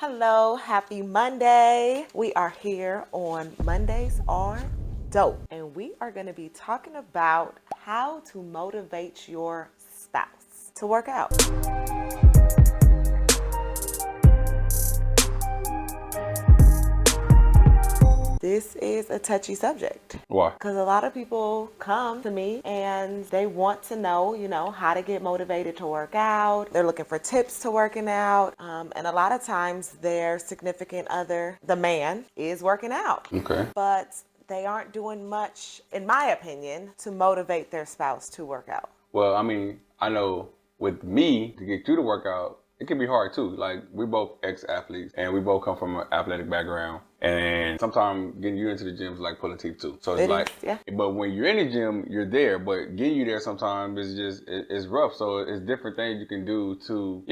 Hello, happy Monday. We are here on Mondays Are Dope, and we are going to be talking about how to motivate your spouse to work out. This is a touchy subject. Why? Because a lot of people come to me and they want to know, how to get motivated to work out. They're looking for tips to working out. And a lot of times their significant other, the man, is working out. Okay. But they aren't doing much, in my opinion, to motivate their spouse to work out. Well, I know with me to get you to work out, it can be hard too. Like, we both ex-athletes and we both come from an athletic background. And sometimes getting you into the gym is like pulling teeth too. So it's like, yeah. But when you're in the gym, you're there. But getting you there sometimes is just, it's rough. So it's different things you can do to,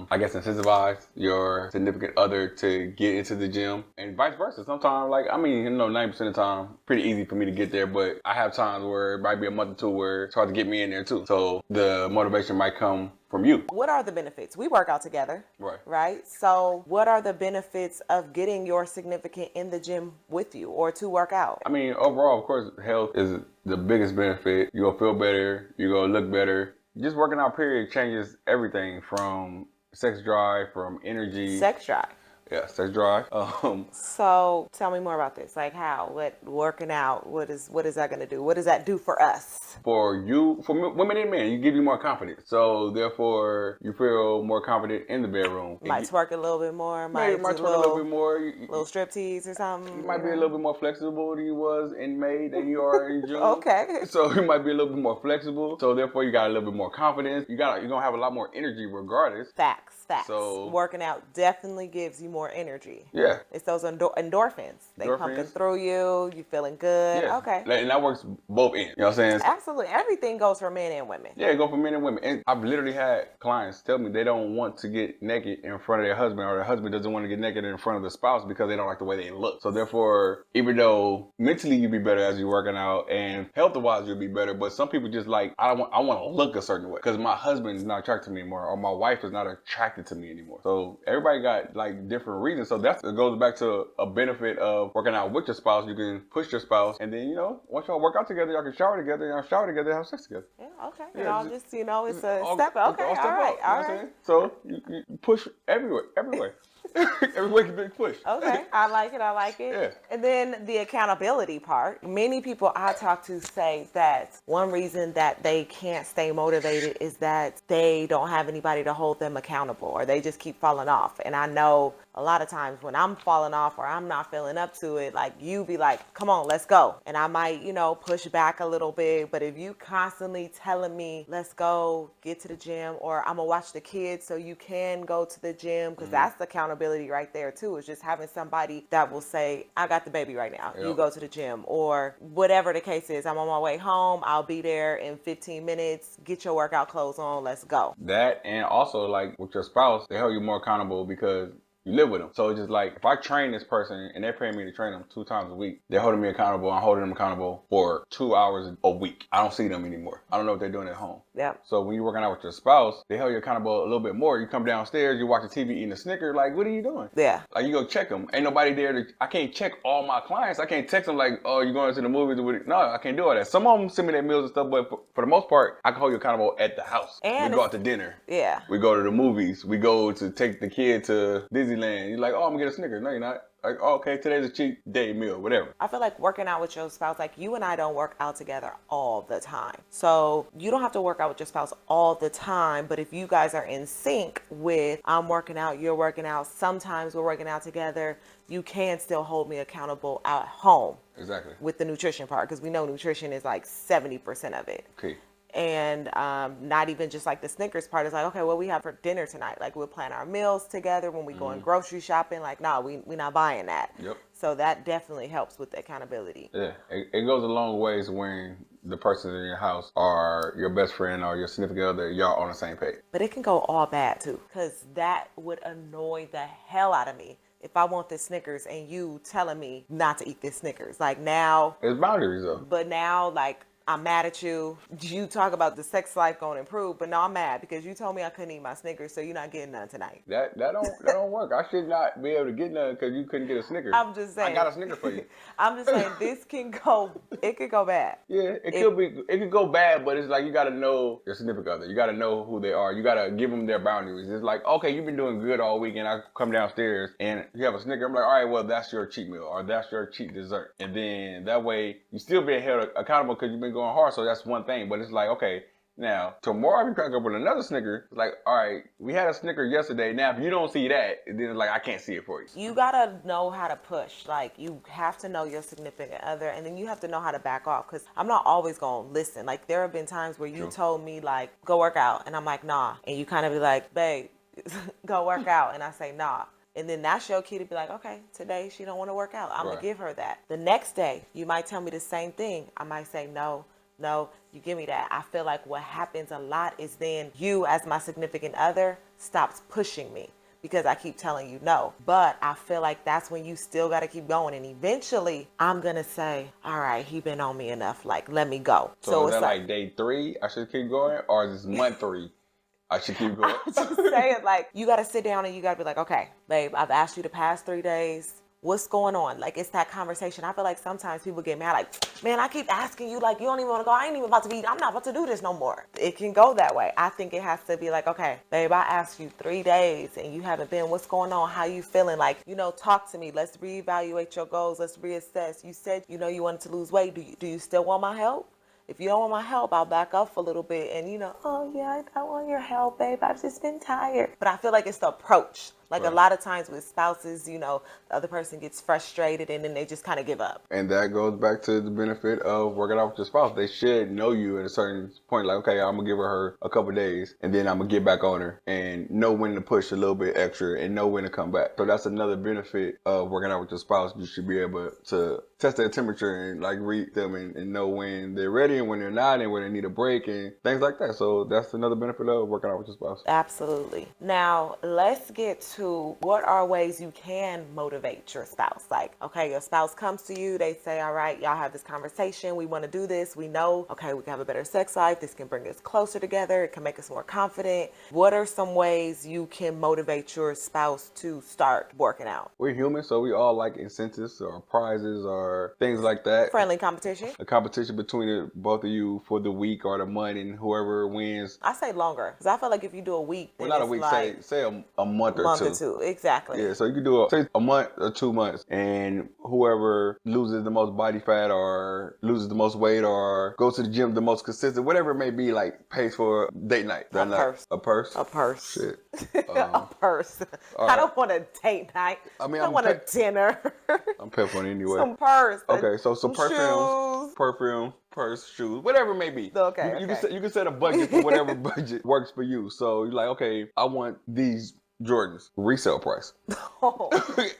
I guess incentivize your significant other to get into the gym and vice versa. Sometimes, 90% of the time, pretty easy for me to get there. But I have times where it might be a month or two where it's hard to get me in there too. So the motivation might come from you. What are the benefits? We work out together. Right. Right? So what are the benefits of getting your significant in the gym with you or to work out? I mean, overall, of course, health is the biggest benefit. You're going to feel better. You're going to look better. Just working out, period, changes everything from sex drive, from energy. Sex drive. Yeah, sex drive. So tell me more about this. Like how? What working out? What is that going to do? What does that do for us? For women and men, you give you more confidence. So therefore, you feel more confident in the bedroom. Might twerk a little bit more. Might twerk a little bit more. Little strip tease or something. You might be a little bit more flexible than you was in May than you are in June. Okay. So you might be a little bit more flexible. So therefore, you got a little bit more confidence. You're gonna have a lot more energy regardless. Facts. So working out definitely gives you more energy. Yeah. It's those endorphins. They pumping through you. You feeling good. Yeah. Okay. And that works both ends. You know what I'm saying? Absolutely. Everything goes for men and women. Yeah, it goes for men and women. And I've literally had clients tell me they don't want to get naked in front of their husband, or their husband doesn't want to get naked in front of the spouse because they don't like the way they look. So therefore, even though mentally you'd be better as you're working out and health-wise you'll be better, but some people just like, I want to look a certain way because my husband is not attracted to me anymore, or my wife is not attracted to me anymore. So everybody got like different reasons. So it goes back to a benefit of working out with your spouse. You can push your spouse, and then once y'all work out together, y'all can shower together, have sex together. Yeah, okay. Yeah, it's a step. Okay, all right. So you push everywhere. Everywhere can be pushed. Okay, I like it. Yeah. And then the accountability part. Many people I talk to say that one reason that they can't stay motivated is that they don't have anybody to hold them accountable, or they just keep falling off. And I know a lot of times when I'm falling off or I'm not feeling up to it, like you be like, come on, let's go. And I might, push back a little bit. But if you constantly telling me, let's go, get to the gym, or I'm gonna watch the kids so you can go to the gym, because that's the accountability right there too, is just having somebody that will say, I got the baby right now. Yep. You go to the gym, or whatever the case is. I'm on my way home. I'll be there in 15 minutes. Get your workout clothes on. Let's go. That, and also like with your spouse, they hold you more accountable because you live with them. So it's just like, if I train this person and they're paying me to train them 2 times a week, they're holding me accountable. I'm holding them accountable for 2 hours a week. I don't see them anymore. I don't know what they're doing at home. Yeah. So when you're working out with your spouse, they hold you accountable a little bit more. You come downstairs, you watch the TV eating a Snicker. Like, what are you doing? Yeah. Like, you go check them. Ain't nobody there I can't check all my clients. I can't text them like, oh, you going to the movies? No, I can't do all that. Some of them send me their meals and stuff, but for the most part, I can hold you accountable at the house. And we go out to dinner. Yeah. We go to the movies. We go to take the kid to Disneyland. You're like, oh, I'm going to get a Snicker. No, you're not. Like, oh, okay, today's a cheat day meal, whatever. I feel like working out with your spouse, like you and I don't work out together all the time. So you don't have to work out with your spouse all the time, but if you guys are in sync with I'm working out, you're working out, sometimes we're working out together, you can still hold me accountable at home. Exactly. With the nutrition part, because we know nutrition is like 70% of it. Okay. And not even just like the Snickers part. It's like, okay, what we have for dinner tonight? Like, we'll plan our meals together when we go in grocery shopping. Like, no, we not buying that. Yep. So that definitely helps with the accountability. Yeah, it goes a long ways when the person in your house or your best friend or your significant other, y'all on the same page. But it can go all bad too, because that would annoy the hell out of me. If I want this Snickers and you telling me not to eat this Snickers. Like, now. It's boundaries though. But now, like, I'm mad at you. You talk about the sex life going to improve, but no, I'm mad because you told me I couldn't eat my Snickers, so you're not getting none tonight. That don't work. I should not be able to get none because you couldn't get a Snicker. I'm just I saying. got a Snicker for you. I'm just saying this can go. It could go bad. Yeah, it could go bad, but it's like you gotta know your significant other. You gotta know who they are. You gotta give them their boundaries. It's like, okay, you've been doing good all weekend. I come downstairs and you have a Snicker. I'm like, all right, well, that's your cheat meal or that's your cheat dessert. And then that way you still being held accountable because you've been going hard. So that's one thing. But it's like, okay, now tomorrow if you crack up with another Snicker, it's like, all right, we had a Snicker yesterday. Now if you don't see that, then it's like I can't see it for you. You gotta know how to push. Like, you have to know your significant other, and then you have to know how to back off. Because I'm not always gonna listen. Like, there have been times where you told me, like, go work out, and I'm like, nah. And you kind of be like, babe, go work out, and I say, nah. And then that's your key to be like, okay, today she don't want to work out. I'm gonna give her that. The next day, you might tell me the same thing. I might say, no, you give me that. I feel like what happens a lot is then you, as my significant other, stops pushing me because I keep telling you no. But I feel like that's when you still got to keep going. And eventually, I'm going to say, all right, he been on me enough. Like, let me go. So is that like day 3, I should keep going? Or is this month 3? I should keep going. I'm just saying, like, you got to sit down and you got to be like, okay, babe, I've asked you the past 3 days. What's going on? Like, it's that conversation. I feel like sometimes people get mad, like, man, I keep asking you, like, you don't even want to go. I ain't even about to be, I'm not about to do this no more. It can go that way. I think it has to be like, okay, babe, I asked you 3 days and you haven't been. What's going on? How you feeling? Like, talk to me. Let's reevaluate your goals. Let's reassess. You said, you wanted to lose weight. Do you still want my help? If you don't want my help, I'll back up a little bit and, oh, yeah, I want your help, babe. I've just been tired. But I feel like it's the approach. Like, a lot of times with spouses, the other person gets frustrated and then they just kind of give up. And that goes back to the benefit of working out with your spouse. They should know you at a certain point. Like, okay, I'm going to give her a couple days and then I'm going to get back on her and know when to push a little bit extra and know when to come back. So that's another benefit of working out with your spouse. You should be able to test their temperature and like read them and know when they're ready and when they're not and when they need a break and things like that. So that's another benefit of working out with your spouse. Absolutely. Now, let's get to what are ways you can motivate your spouse. Like, okay, your spouse comes to you, they say, all right, y'all have this conversation, we want to do this, we know, okay, we can have a better sex life, this can bring us closer together, it can make us more confident. What are some ways you can motivate your spouse to start working out? We're human, so we all like incentives or prizes or things like that. Friendly competition. A competition between both of you for the week or the month, and whoever wins. I say longer, because I feel like if you do a week, well, not a week, like say a month or two. Exactly. Yeah, so you can do say a month or 2 months, and whoever loses the most body fat or loses the most weight or goes to the gym the most consistent, whatever it may be, like pays for date night. A purse. A purse? A purse. Shit. A purse. I don't want a date night. I want a dinner. I'm paying for it anyway. Some purse. Okay, so some shoes. perfume, purse, shoes, whatever it may be. Okay. You can set a budget for whatever budget works for you. So you're like, okay, I want these Jordans, resale price.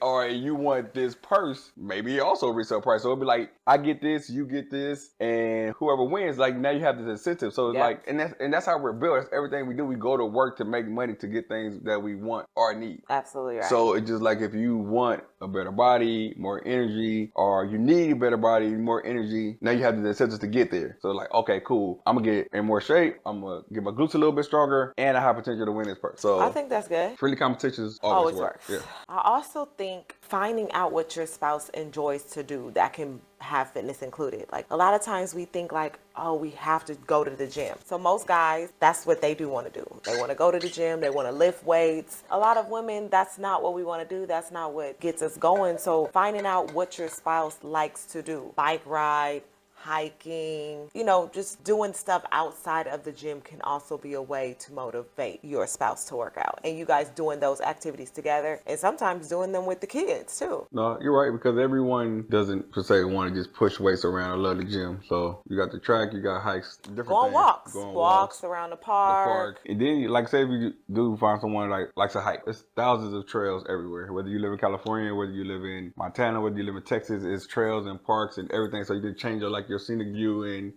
Or you want this purse, maybe also resale price. So it'll be like, I get this, you get this, and whoever wins, like now you have this incentive. So it's like, and that's how we're built. That's everything we do. We go to work to make money to get things that we want or need. Absolutely right. So it's just like if you want a better body, more energy, or you need a better body, more energy, now you have the incentives to get there. So like, okay, cool. I'm gonna get in more shape. I'm gonna get my glutes a little bit stronger, and I have potential to win this purse. So I think that's good. Friendly competitions always work. Yeah. I also think finding out what your spouse enjoys to do that can have fitness included. Like, a lot of times we think like, oh, we have to go to the gym. So most guys, that's what they do want to do. They want to go to the gym. They want to lift weights. A lot of women, that's not what we want to do. That's not what gets us going. So finding out what your spouse likes to do, bike ride, hiking, just doing stuff outside of the gym can also be a way to motivate your spouse to work out. And you guys doing those activities together and sometimes doing them with the kids too. No, you're right, because everyone doesn't per se want to just push weights around or love the gym. So you got the track, you got hikes, different Go on things. walks. Go on walks around the park. And then, like, say if you do find someone likes to hike, there's thousands of trails everywhere. Whether you live in California, whether you live in Montana, whether you live in Texas, it's trails and parks and everything. So you can change your scenic view and,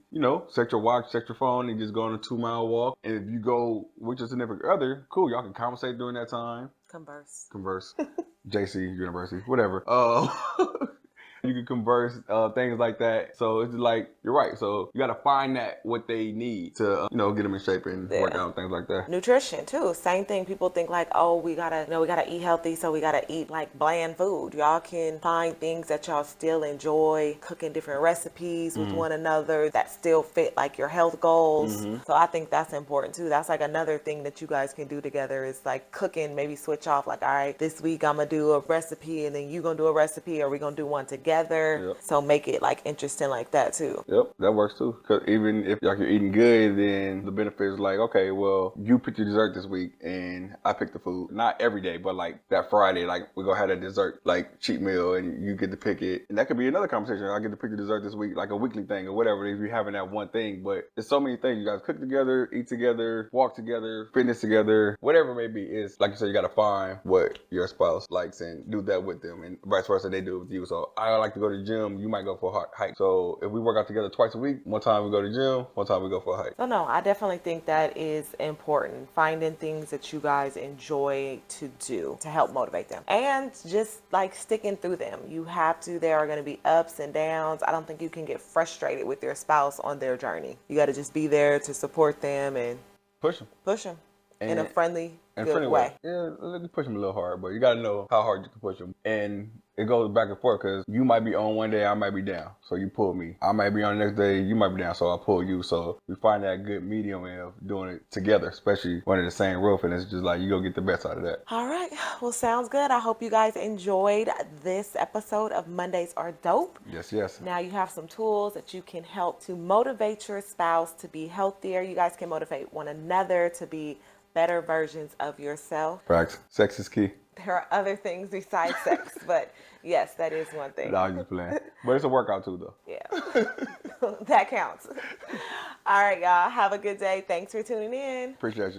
set your watch, set your phone, and just go on a 2-mile walk. And if you go with your significant other, cool, y'all can conversate during that time. Converse. JC University, whatever. You can converse, things like that. So it's just like, you're right. So you got to find that what they need to, get them in shape and work Yeah. out, things like that. Nutrition too, same thing. People think like, oh, we gotta eat healthy, so we gotta eat like bland food. Y'all can find things that y'all still enjoy, cooking different recipes with one another that still fit like your health goals. So I think that's important too. That's like another thing that you guys can do together is like cooking, maybe switch off like, all right, this week I'm gonna do a recipe and then you gonna do a recipe, or we gonna do one together. Yep. So make it like interesting like that too. Yep, that works too. Because even if like you're eating good, then the benefit is like, okay, well, you picked your dessert this week and I picked the food. Not every day, but like that Friday, like we're gonna have that dessert, like cheat meal, and you get to pick it. And that could be another conversation. I get to pick the dessert this week, like a weekly thing or whatever, if you're having that one thing. But there's so many things. You guys cook together, eat together, walk together, fitness together, whatever it may be. Is like you said, you gotta find what your spouse likes and do that with them, and vice versa, they do it with you. So I like to go to the gym, you might go for a hike. So if we work out together twice a week, one time we go to the gym, one time we go for a hike. So no, I definitely think that is important. Finding things that you guys enjoy to do to help motivate them. And just like sticking through them. You have to, there are going to be ups and downs. I don't think you can get frustrated with your spouse on their journey. You got to just be there to support them and Push them. push them in a And- friendly, In a good friendly way. Yeah, let me push them a little hard, but you gotta know how hard you can push them. And it goes back and forth because you might be on one day, I might be down, so you pull me. I might be on the next day, you might be down, so I pull you. So we find that good medium way of doing it together, especially under the same roof, and it's just like you go get the best out of that. All right. Well, sounds good. I hope you guys enjoyed this episode of Mondays Are Dope. Yes, yes. Now you have some tools that you can help to motivate your spouse to be healthier. You guys can motivate one another to be better versions of yourself. Facts. Sex is key. There are other things besides sex, but yes, that is one thing. No, I'm just playing. But it's a workout too, though. Yeah, that counts. All right, y'all. Have a good day. Thanks for tuning in. Appreciate you.